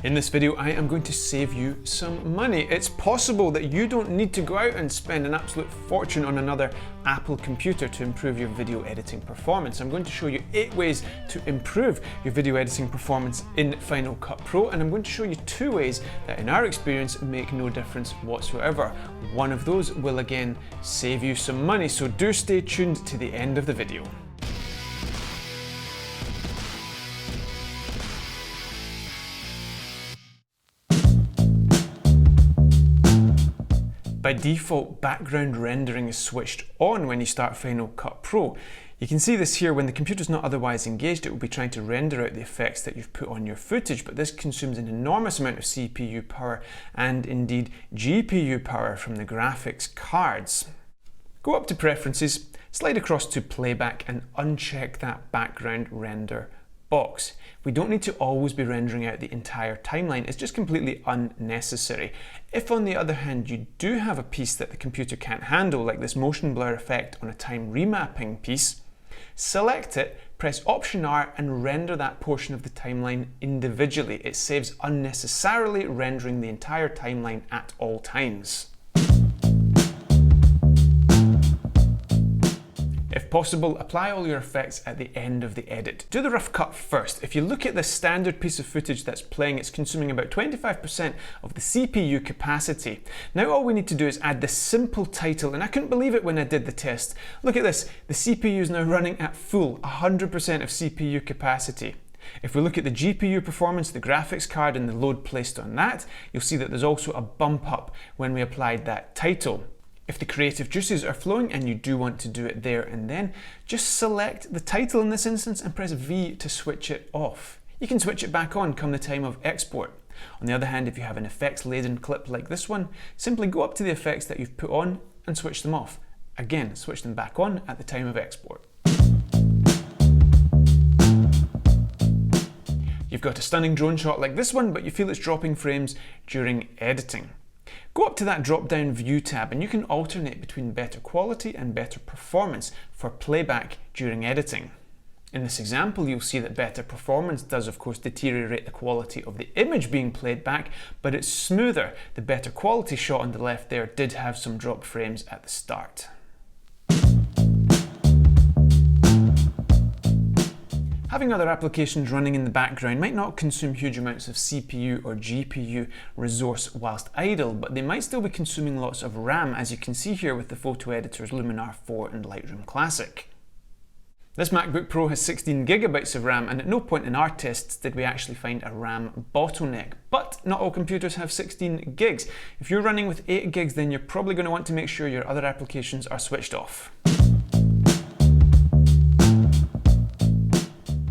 In this video, I am going to save you some money. It's possible that you don't need to go out and spend an absolute fortune on another Apple computer to improve your video editing performance. I'm going to show you 8 ways to improve your video editing performance in Final Cut Pro, and I'm going to show you 2 ways that in our experience make no difference whatsoever. One of those will again save you some money, so do stay tuned to the end of the video. By default, background rendering is switched on when you start Final Cut Pro. You can see this here. When the computer's not otherwise engaged, it will be trying to render out the effects that you've put on your footage, but this consumes an enormous amount of CPU power and indeed GPU power from the graphics cards. Go up to Preferences, slide across to Playback and uncheck that background render box. We don't need to always be rendering out the entire timeline, it's just completely unnecessary. If on the other hand you do have a piece that the computer can't handle, like this motion blur effect on a time remapping piece, select it, press Option R and render that portion of the timeline individually. It saves unnecessarily rendering the entire timeline at all times. If possible, apply all your effects at the end of the edit. Do the rough cut first. If you look at this standard piece of footage that's playing, it's consuming about 25% of the CPU capacity. Now all we need to do is add this simple title, and I couldn't believe it when I did the test. Look at this, the CPU is now running at full, 100% of CPU capacity. If we look at the GPU performance, the graphics card and the load placed on that, you'll see that there's also a bump up when we applied that title. If the creative juices are flowing and you do want to do it there and then, just select the title in this instance and press V to switch it off. You can switch it back on come the time of export. On the other hand, if you have an effects-laden clip like this one, simply go up to the effects that you've put on and switch them off. Again, switch them back on at the time of export. You've got a stunning drone shot like this one, but you feel it's dropping frames during editing. Go up to that drop-down View tab and you can alternate between better quality and better performance for playback during editing. In this example, you'll see that better performance does of course deteriorate the quality of the image being played back, but it's smoother. The better quality shot on the left there did have some drop frames at the start. Having other applications running in the background might not consume huge amounts of CPU or GPU resource whilst idle, but they might still be consuming lots of RAM, as you can see here with the photo editors Luminar 4 and Lightroom Classic. This MacBook Pro has 16 gigabytes of RAM, and at no point in our tests did we actually find a RAM bottleneck. But not all computers have 16 gigs. If you're running with 8 gigs, then you're probably going to want to make sure your other applications are switched off.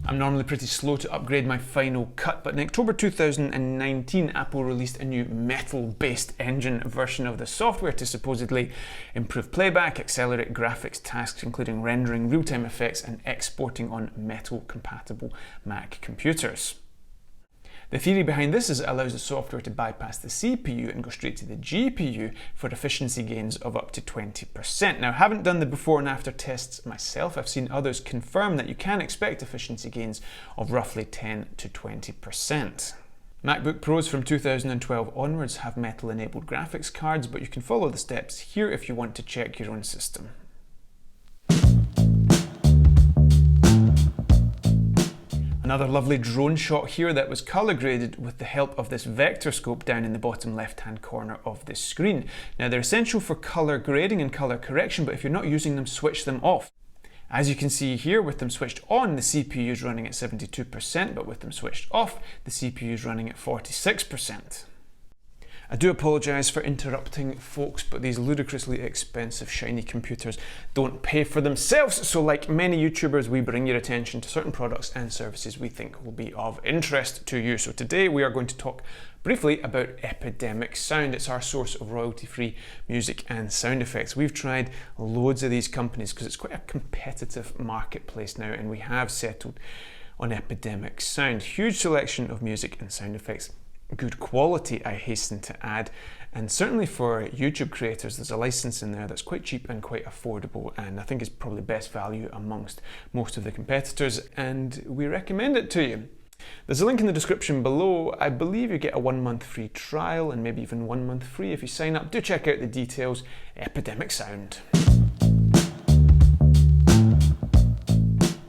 I'm normally pretty slow to upgrade my Final Cut, but in October 2019, Apple released a new metal-based engine version of the software to supposedly improve playback, accelerate graphics tasks, including rendering real-time effects and exporting on metal-compatible Mac computers. The theory behind this is it allows the software to bypass the CPU and go straight to the GPU for efficiency gains of up to 20%. Now, I haven't done the before and after tests myself. I've seen others confirm that you can expect efficiency gains of roughly 10 to 20%. MacBook Pros from 2012 onwards have metal-enabled graphics cards, but you can follow the steps here if you want to check your own system. Another lovely drone shot here that was color graded with the help of this vector scope down in the bottom left hand corner of the screen. Now they're essential for color grading and color correction, but if you're not using them, switch them off. As you can see here, with them switched on, the CPU is running at 72%, but with them switched off, the CPU is running at 46%. I do apologise for interrupting folks, but these ludicrously expensive shiny computers don't pay for themselves, so like many YouTubers, we bring your attention to certain products and services we think will be of interest to you. So today we are going to talk briefly about Epidemic Sound. It's our source of royalty-free music and sound effects. We've tried loads of these companies because it's quite a competitive marketplace now, and we have settled on Epidemic Sound. Huge selection of music and sound effects. Good quality, I hasten to add, and certainly for YouTube creators there's a license in there that's quite cheap and quite affordable, and I think is probably best value amongst most of the competitors, and we recommend it to you. There's a link in the description below. I believe you get a 1 month free trial and maybe even 1 month free if you sign up. Do check out the details. Epidemic sound.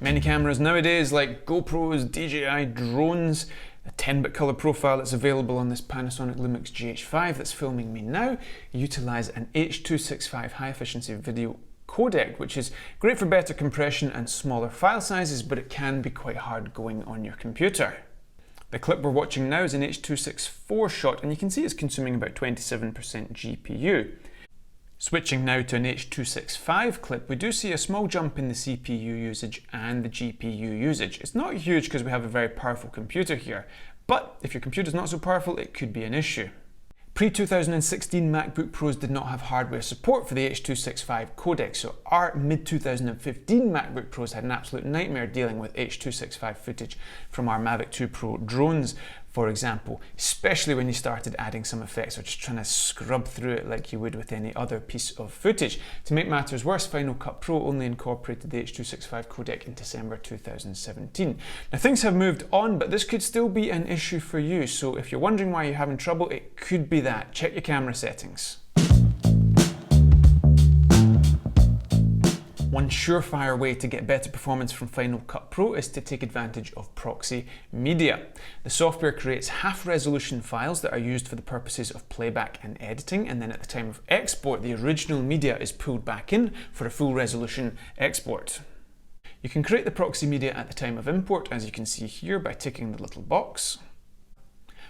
Many cameras nowadays, like GoPros, DJI drones, a 10-bit color profile that's available on this Panasonic Lumix GH5 that's filming me now, utilize an H.265 high-efficiency video codec, which is great for better compression and smaller file sizes, but it can be quite hard going on your computer. The clip we're watching now is an H.264 shot, and you can see it's consuming about 27% GPU. Switching now to an H.265 clip, we do see a small jump in the CPU usage and the GPU usage. It's not huge because we have a very powerful computer here, but if your computer's not so powerful, it could be an issue. Pre-2016 MacBook Pros did not have hardware support for the H.265 codec, so our mid-2015 MacBook Pros had an absolute nightmare dealing with H.265 footage from our Mavic 2 Pro drones, for example, especially when you started adding some effects or just trying to scrub through it like you would with any other piece of footage. To make matters worse, Final Cut Pro only incorporated the H.265 codec in December 2017. Now things have moved on, but this could still be an issue for you, so if you're wondering why you're having trouble, it could be that. Check your camera settings. One surefire way to get better performance from Final Cut Pro is to take advantage of proxy media. The software creates half-resolution files that are used for the purposes of playback and editing, and then at the time of export, the original media is pulled back in for a full-resolution export. You can create the proxy media at the time of import, as you can see here, by ticking the little box.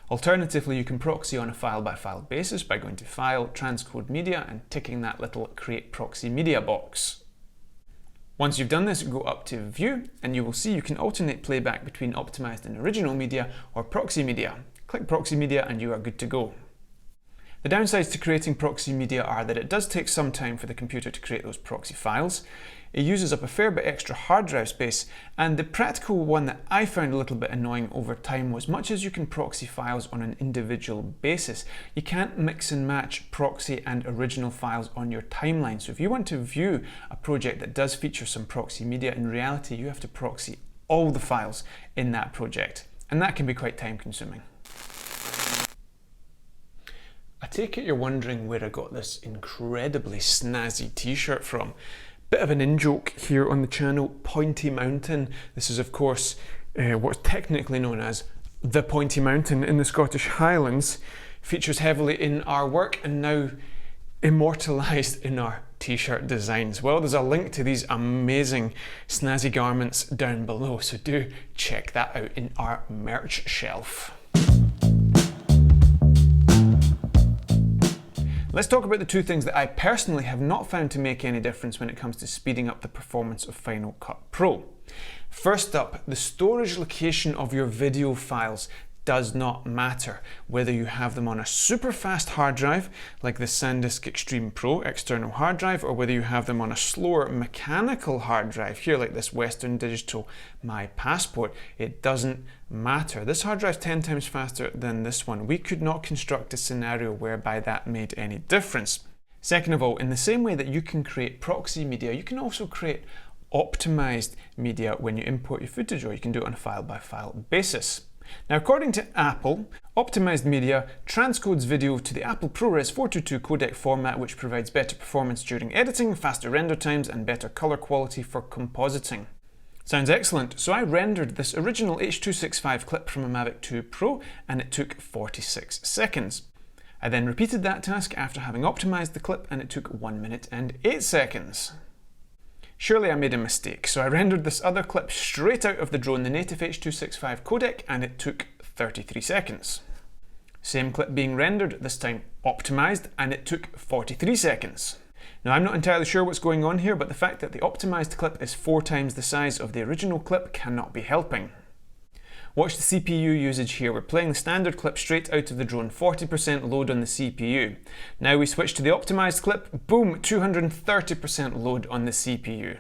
Alternatively, you can proxy on a file-by-file basis by going to File, Transcode Media, and ticking that little Create Proxy Media box. Once you've done this, go up to View, and you will see you can alternate playback between optimized and original media or proxy media. Click Proxy Media and you are good to go. The downsides to creating proxy media are that it does take some time for the computer to create those proxy files. It uses up a fair bit extra hard drive space, and the practical one that I found a little bit annoying over time was, much as you can proxy files on an individual basis, you can't mix and match proxy and original files on your timeline. So if you want to view a project that does feature some proxy media, in reality you have to proxy all the files in that project, and that can be quite time consuming. I take it you're wondering where I got this incredibly snazzy t-shirt from. Bit of an in-joke here on the channel, Pointy Mountain. This is of course what's technically known as the Pointy Mountain in the Scottish Highlands. Features heavily in our work and now immortalised in our t-shirt designs. Well, there's a link to these amazing snazzy garments down below, so do check that out in our merch shelf. Let's talk about the two things that I personally have not found to make any difference when it comes to speeding up the performance of Final Cut Pro. First up, the storage location of your video files does not matter. Whether you have them on a super fast hard drive, like the SanDisk Extreme Pro external hard drive, or whether you have them on a slower mechanical hard drive here, like this Western Digital My Passport, it doesn't matter. This hard drive is 10 times faster than this one. We could not construct a scenario whereby that made any difference. Second of all, in the same way that you can create proxy media, you can also create optimized media when you import your footage, or you can do it on a file-by-file basis. Now, according to Apple, optimized media transcodes video to the Apple ProRes 422 codec format, which provides better performance during editing, faster render times, and better color quality for compositing. Sounds excellent. So I rendered this original H.265 clip from a Mavic 2 Pro, and it took 46 seconds. I then repeated that task after having optimized the clip, and it took 1 minute and 8 seconds. Surely I made a mistake, so I rendered this other clip straight out of the drone, the native H.265 codec, and it took 33 seconds. Same clip being rendered, this time optimized, and it took 43 seconds. Now, I'm not entirely sure what's going on here, but the fact that the optimized clip is 4 times the size of the original clip cannot be helping. Watch the CPU usage here. We're playing the standard clip straight out of the drone, 40% load on the CPU. Now we switch to the optimized clip, boom, 230% load on the CPU.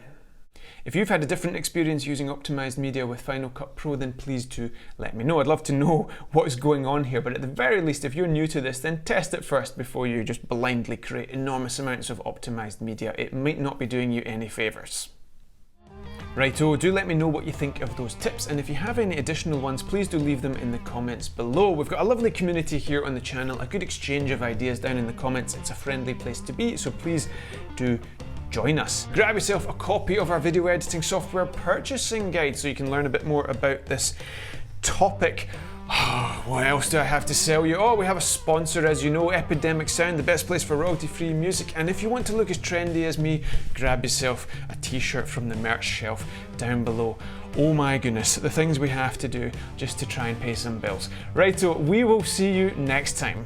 If you've had a different experience using optimized media with Final Cut Pro, then please do let me know. I'd love to know what's going on here, but at the very least, if you're new to this, then test it first before you just blindly create enormous amounts of optimized media. It might not be doing you any favors. Righto, do let me know what you think of those tips, and if you have any additional ones, please do leave them in the comments below. We've got a lovely community here on the channel, a good exchange of ideas down in the comments. It's a friendly place to be, so please do join us. Grab yourself a copy of our video editing software purchasing guide so you can learn a bit more about this topic. What else do I have to sell you? Oh, we have a sponsor, as you know, Epidemic Sound, the best place for royalty-free music. And if you want to look as trendy as me, grab yourself a t-shirt from the merch shelf down below. Oh my goodness, the things we have to do just to try and pay some bills. Righto, we will see you next time.